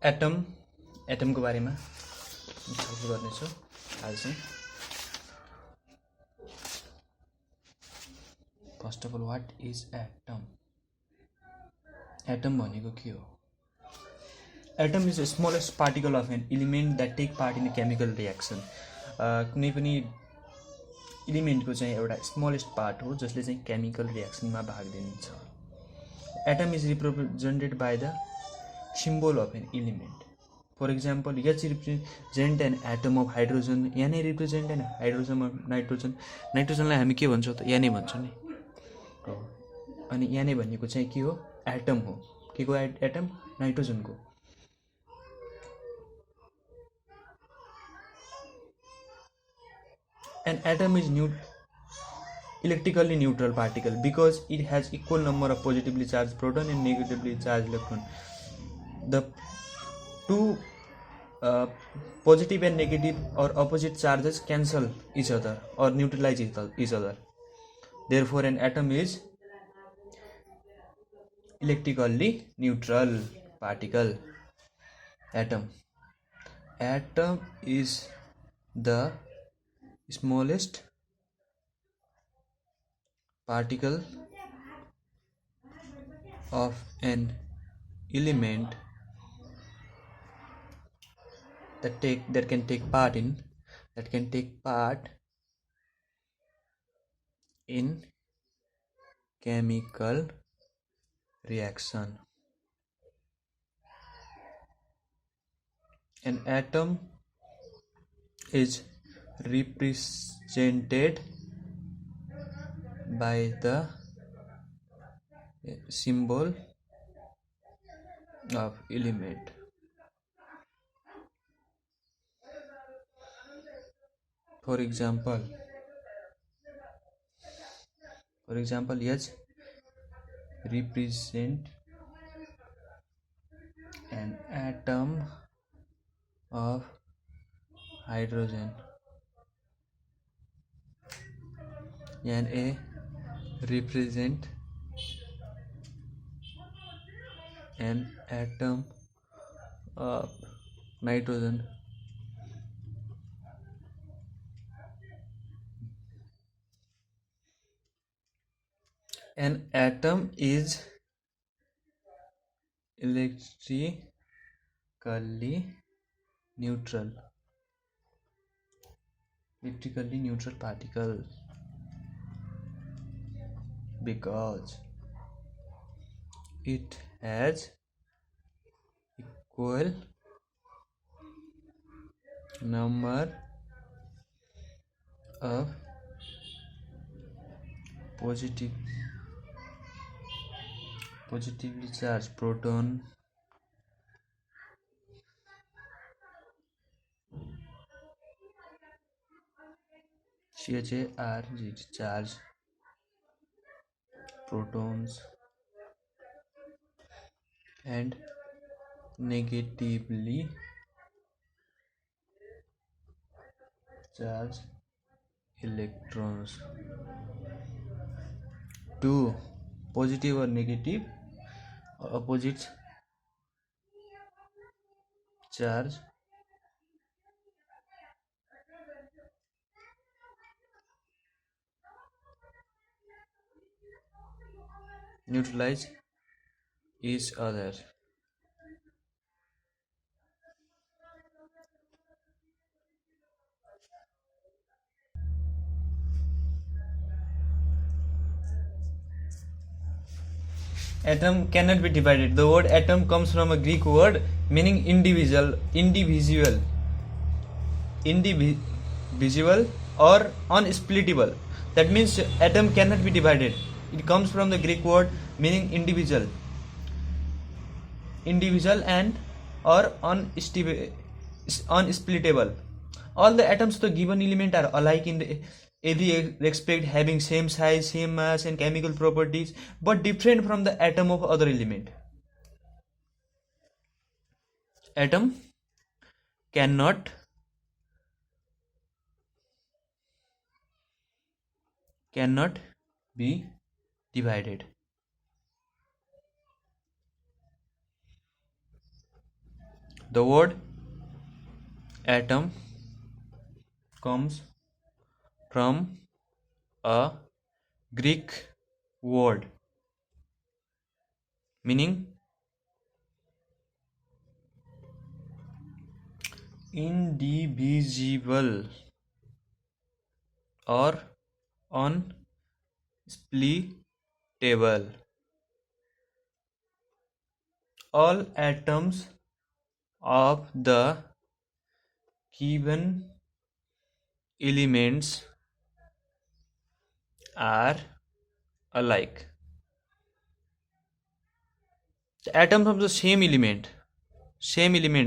एटमको बारेमा छलफल गर्नेछु आज चाहिँ। First of all what is atom? Atom भनेको के हो? Atom is the smallest particle of an element that take part in chemical reaction. कुनै पनि एलिमेन्टको चाहिँ एउटा स्मलेस्ट पार्ट हो जसले चाहिँ केमिकल रियाक्सनमा भाग लिन्छ। Atom is represented by the symbol of an element. For example, H represent an atom of hydrogen, Na represent an hydrogen of nitrogen. नाइट्रोजनलाई हामी के भन्छौँ त? Na भन्छौँ नि। हो, अनि Na भनेको चाहिँ के हो? एटम हो। के को atom? नाइट्रोजनको। An atom is electrically neutral particle because it has equal number of positively charged proton and negatively charged electron. The two positive and negative or opposite charges cancel each other or neutralize each other. Therefore, an atom is electrically neutral particle. Atom is the smallest particle of an element that can take part in chemical reaction. An atom is represented by the symbol of element. For example, H represent an atom of hydrogen. Na represent an atom of nitrogen. An atom is electrically neutral particle because it has equal number of positively charged proton CHARGE charge protons and negatively charged electrons. Two positive or negative or opposite charge neutralize each other. Atom cannot be divided. The word atom comes from a Greek word meaning indivisible or unsplittable. That means atom cannot be divided. It comes from the Greek word meaning individual and or unsplittable. All the atoms of the given element are alike in every respect, having same size, same mass and chemical properties, but different from the atom of other element. Atom cannot be divided. The word atom comes from a Greek word meaning indivisible or unsplittable. All atoms of the given elements are alike. The atoms of the same element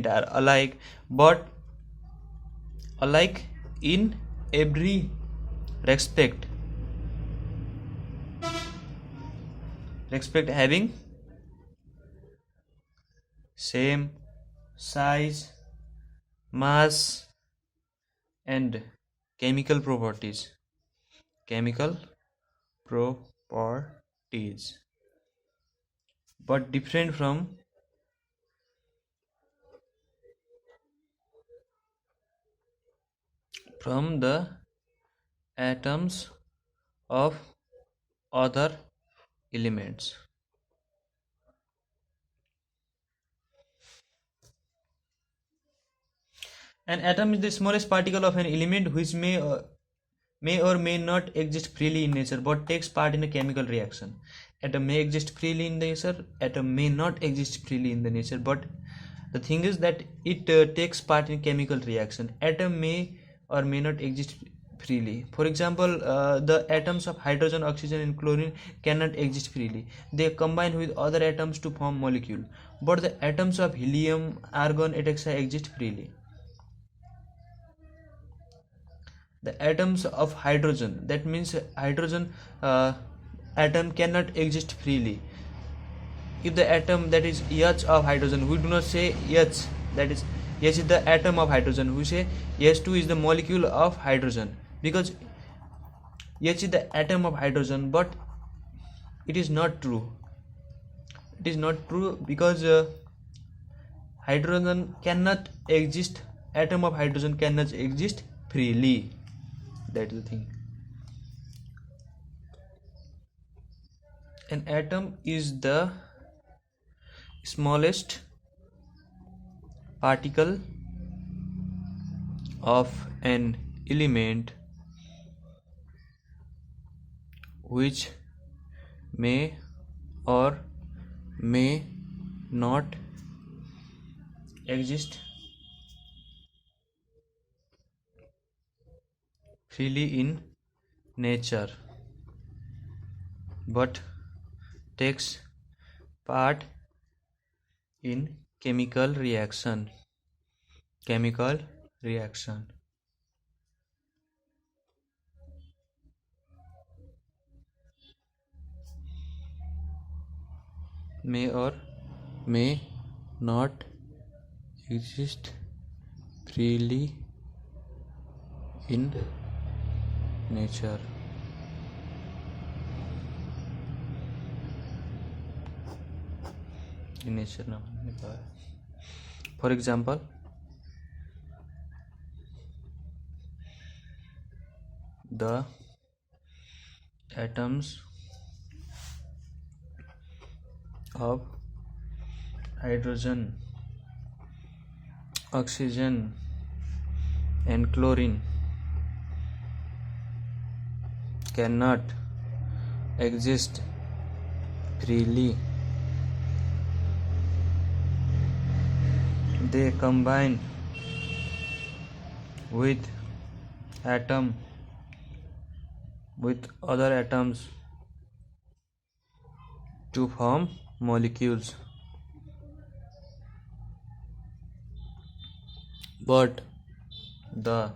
are alike, but alike in every respect. Respect having same size, mass, and chemical properties. Chemical properties, but different from the atoms of other elements. An atom is the smallest particle of an element which may or may not exist freely in nature but takes part in a chemical reaction. Atom may exist freely in nature, atom may not exist freely in the nature, but the thing is that it takes part in chemical reaction. Atom may or may not exist freely. For example, the atoms of hydrogen, oxygen and chlorine cannot exist freely. They combine with other atoms to form molecule, but the atoms of helium, argon, etc. exist freely. The atoms of hydrogen, that means hydrogen atom cannot exist freely. If the atom that is H of hydrogen, we do not say H, that is H is the atom of hydrogen, we say H2 is the molecule of hydrogen, because H is the atom of hydrogen, but it is not true. It is not true because hydrogen cannot exist, atom of hydrogen cannot exist freely. That is the thing. An atom is the smallest particle of an element which may or may not exist freely in nature but takes part in chemical reaction. May or may not exist freely in nature. In nature ना होने का है. For example, the atoms of hydrogen, oxygen and chlorine cannot exist freely. They combine with other atoms to form molecules, but the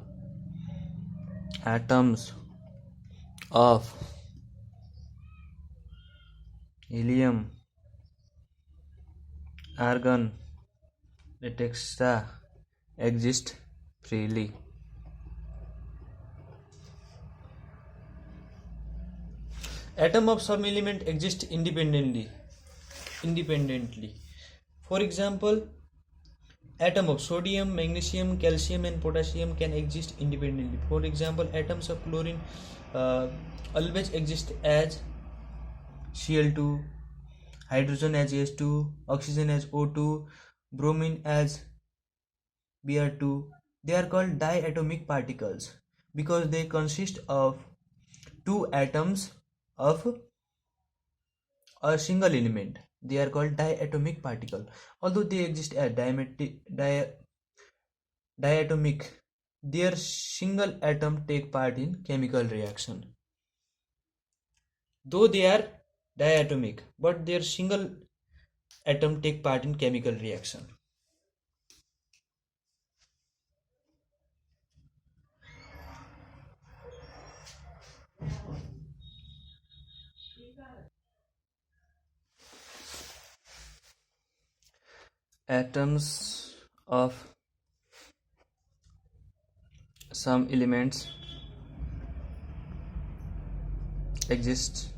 atoms of helium, argon, etc. exist freely. Atom of some element exist independently. For example, atom of sodium, magnesium, calcium and potassium can exist independently. For example, atoms of chlorine always exist as Cl2, hydrogen as H2, oxygen as O2, bromine as Br2. They are called diatomic particles because they consist of two atoms of a single element. They are called diatomic particle. Although they exist as diatomic, their single atom take part in chemical reaction. Though they are diatomic, but their single atom take part in chemical reaction. Atoms of some elements exist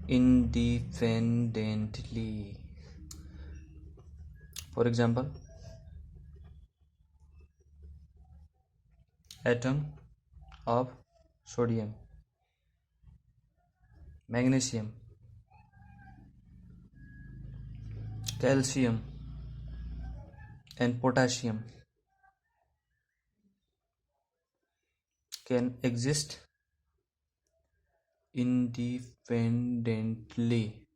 independently. For example, atom of sodium, magnesium, calcium and potassium can exist independently.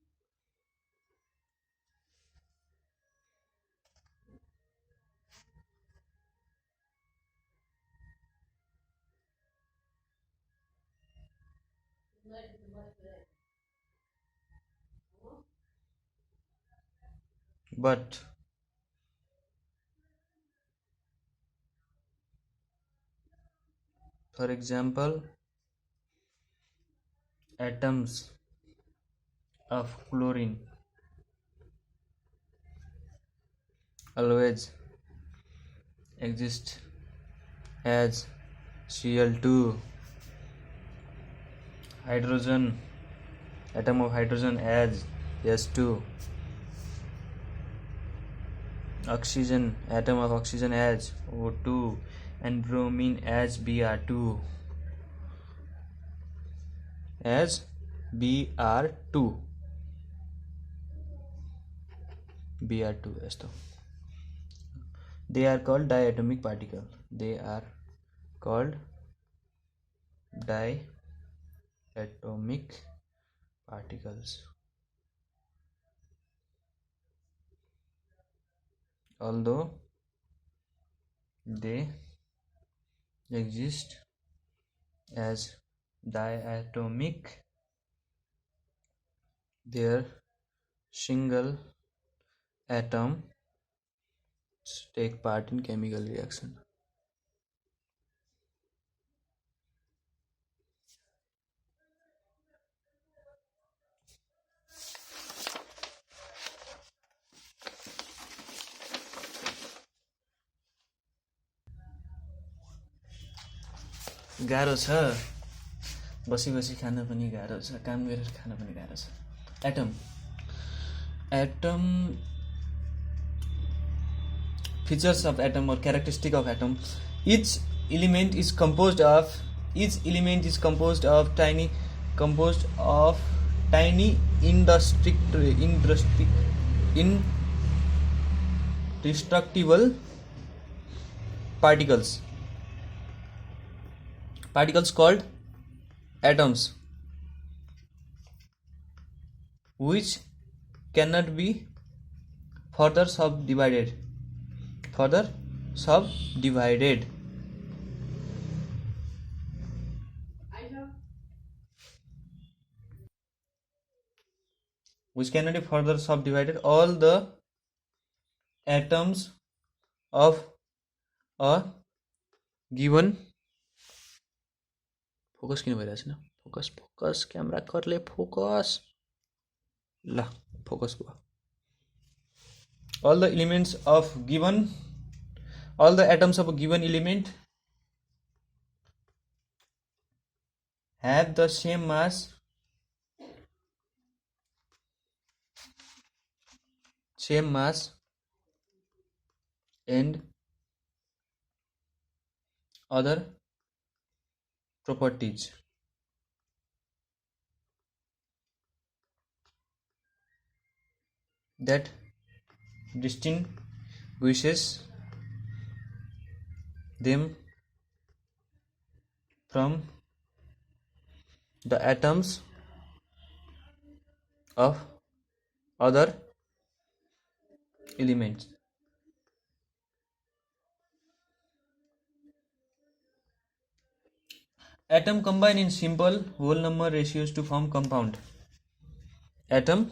But for example, atoms of chlorine always exist as Cl2, hydrogen, atom of hydrogen as S2, oxygen, atom of oxygen as O2 and bromine as Br2 यस्तो. They are called diatomic particle. They are called diatomic particles. Although they exist as diatomic, their single atom take part in chemical reaction. गाह्रो छ, बसी बसी खान पनि गाह्रो छ, काम गरेर खान पनि गाह्रो छ. Atom features of atom or characteristic of atom. Each element is composed of tiny indestructible particles called atoms, which cannot be further subdivided. All the atoms of a given focus किन भइरहेको छैन? फोकस क्यामेरा करले focus. ल focus भयो. All the atoms of a given element have the same mass and other properties that distinguishes them from the atoms of other elements. Atom combine in simple whole number ratios to form compound. Atom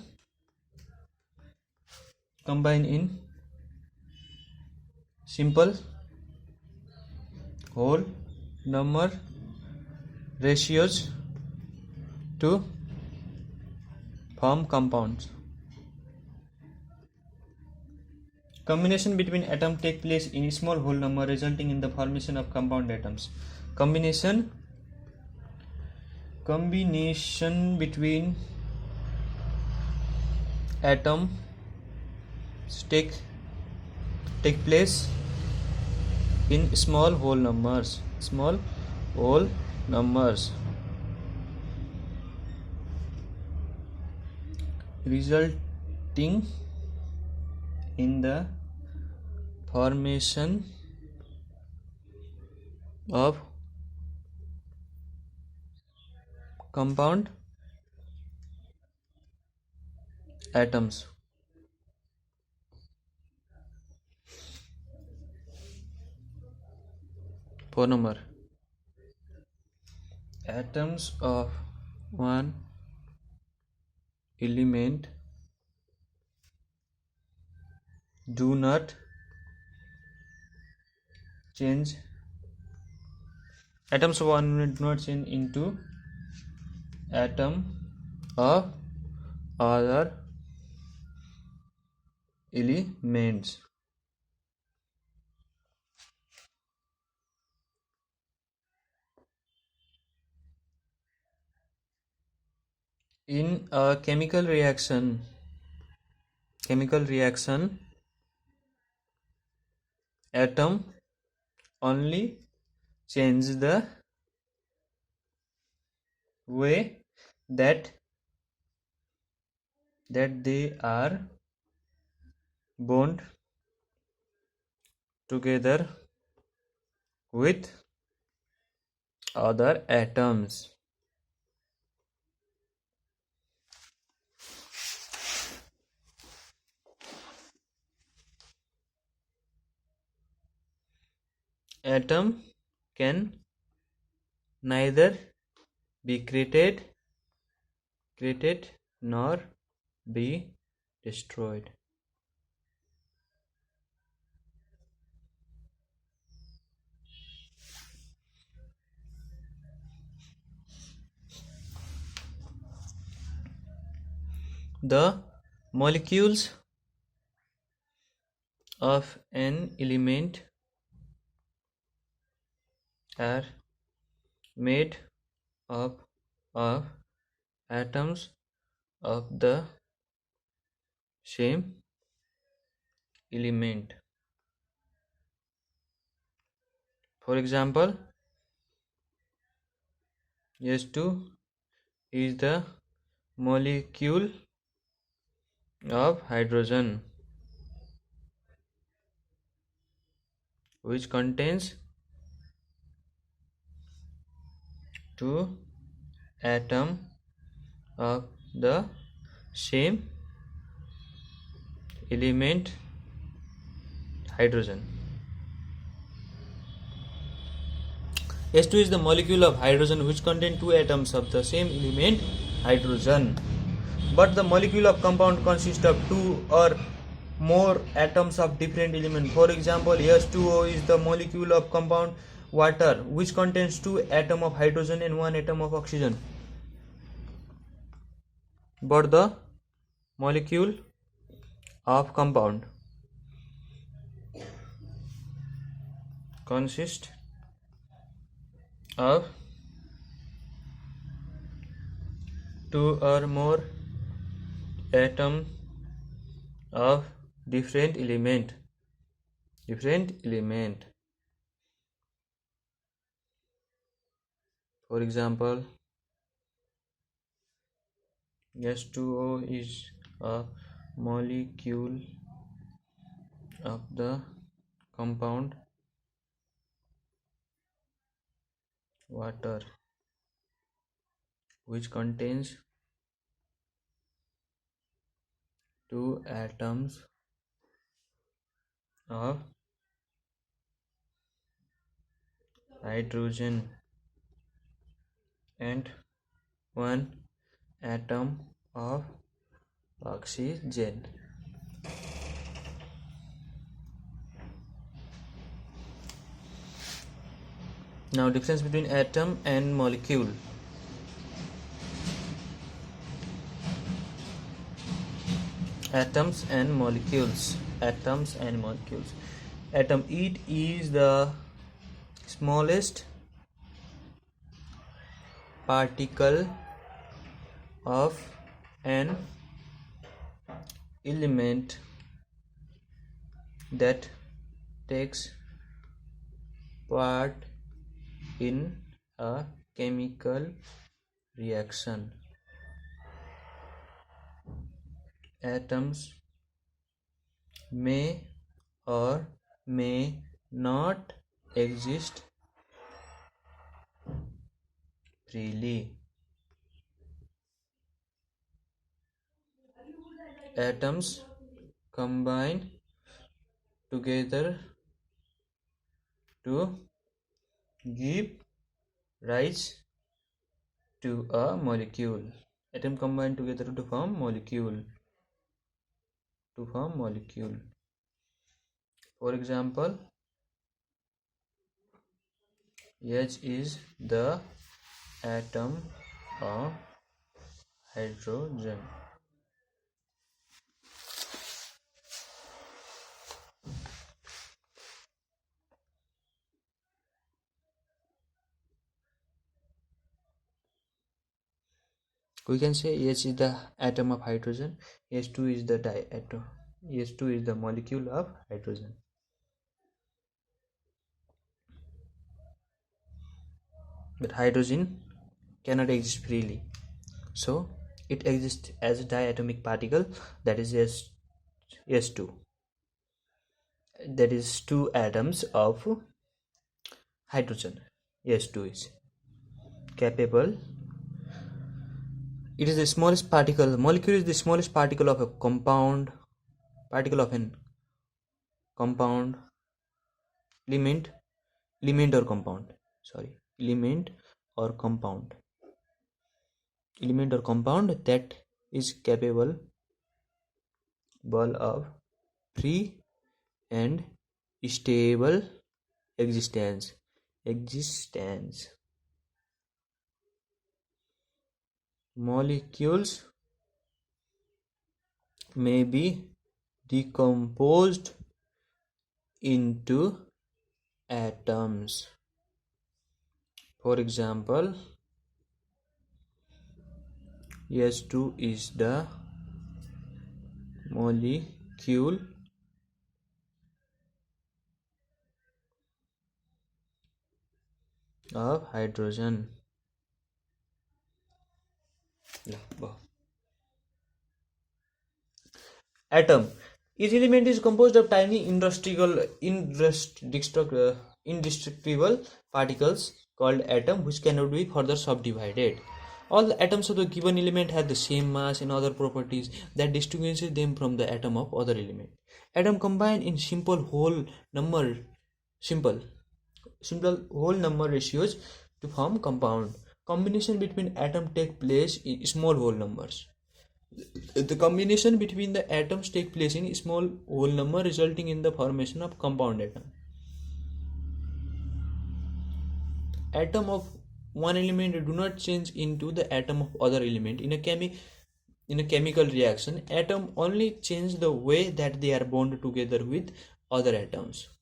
combine in simple whole number ratios to form compounds. Combination between atoms take place in small whole number, resulting in the formation of compound atoms. Combination between atoms take place in small whole numbers, resulting in the formation of compound atoms. Four number. Atoms of one element do not change. Atoms of one element do not change into atom of other elements. In a chemical reaction, atom only change the way that they are bound together with other atoms. Atom can neither be created nor be destroyed. The molecules of an element are made up of atoms of the same element. For example, S2 is the molecule of hydrogen, which contains two atoms of the same element, hydrogen. S2 is the molecule of hydrogen which contains two atoms of the same element, hydrogen. But the molecule of compound consists of two or more atoms of different elements. For example, H2O is the molecule of compound water which contains two atoms of hydrogen and one atom of oxygen. But the molecule of compound consists of two or more atoms of different element. different element. For example, H2O is a molecule of the compound water, which contains two atoms of hydrogen and one atom of oxygen. Now, difference between atom and molecule. Atoms and molecules. Atoms and molecules. Atom, it is the smallest particle of an element that takes part in a chemical reaction. Atoms may or may not exist freely. Atoms combine together to give rise to a molecule. Atoms combine together to form molecule. For example, H is the atom of hydrogen. We can say H is the atom of hydrogen, H2 is the diatom, H2 is the molecule of hydrogen. But hydrogen cannot exist freely, so it exists as a diatomic particle, that is S2. That is two atoms of hydrogen. S2 is capable. It is the smallest particle. Molecule is the smallest particle of a compound. Particle of an compound. Element or compound. Element or compound that is capable of free and stable existence. Molecules may be decomposed into atoms. For example, S2 is the molecule of hydrogen. Atom. Each element is composed of tiny indestructible particles called atom, which cannot be further subdivided. All the atoms of the given element have the same mass and other properties that distinguishes them from the atom of other element. Atom combine in simple whole number ratios to form compound. Combination between atoms take place in small whole numbers. The combination between the atoms take place in small whole number, resulting in the formation of compound atom. Atom of one element do not change into the atom of other element in a chemical reaction. Atom only change the way that they are bound together with other atoms.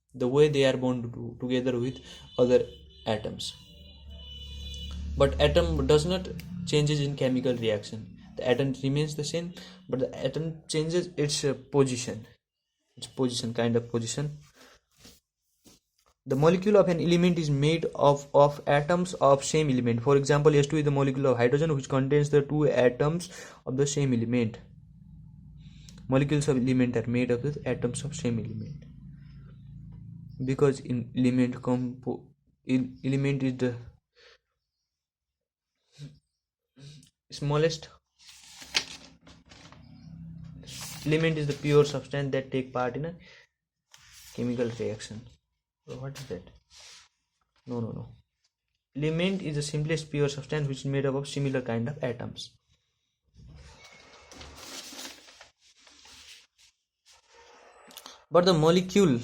But atom does not changes in chemical reaction. The atom remains the same, but the atom changes its position, kind of position. The molecule of an element is made of atoms of same element. For example, S2 is the molecule of hydrogen which contains the two atoms of the same element. Molecules of element are made of the atoms of same element. Because in element is the smallest element is the pure substance that take part in a chemical reaction. What is that? No. Element is the simplest pure substance which is made up of similar kind of atoms. But the molecule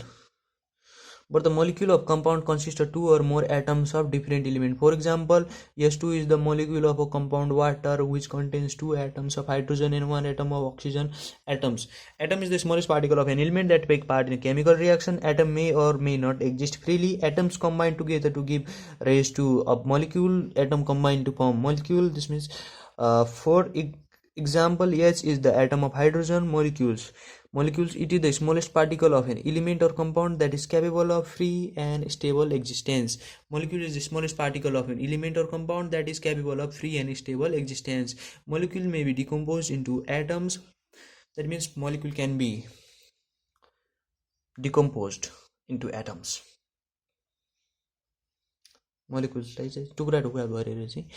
of compound consists of two or more atoms of different element. For example, S2 is the molecule of a compound water which contains two atoms of hydrogen and one atom of oxygen. Atom is the smallest particle of an element that take part in a chemical reaction. Atom may or may not exist freely. Atoms combine together to give rise to a molecule. Atom combine to form molecule. This means for example, H is the atom of hydrogen. Molecules, it is the smallest particle of an element or compound that is capable of free and stable existence. Molecule is the smallest particle of an element or compound that is capable of free and stable existence. Molecule may be decomposed into atoms. That means molecule can be decomposed into atoms. मोलिकुल्सलाई चाहिँ टुक्रा गरेर चाहिँ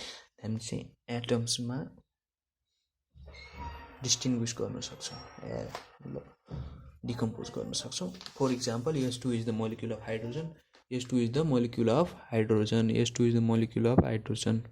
हामी चाहिँ एटम्समा distinguish गर्न सक्छौँ, decompose गर्न सक्छौँ. For example, S2 is the molecule of hydrogen. S2 is the molecule of hydrogen.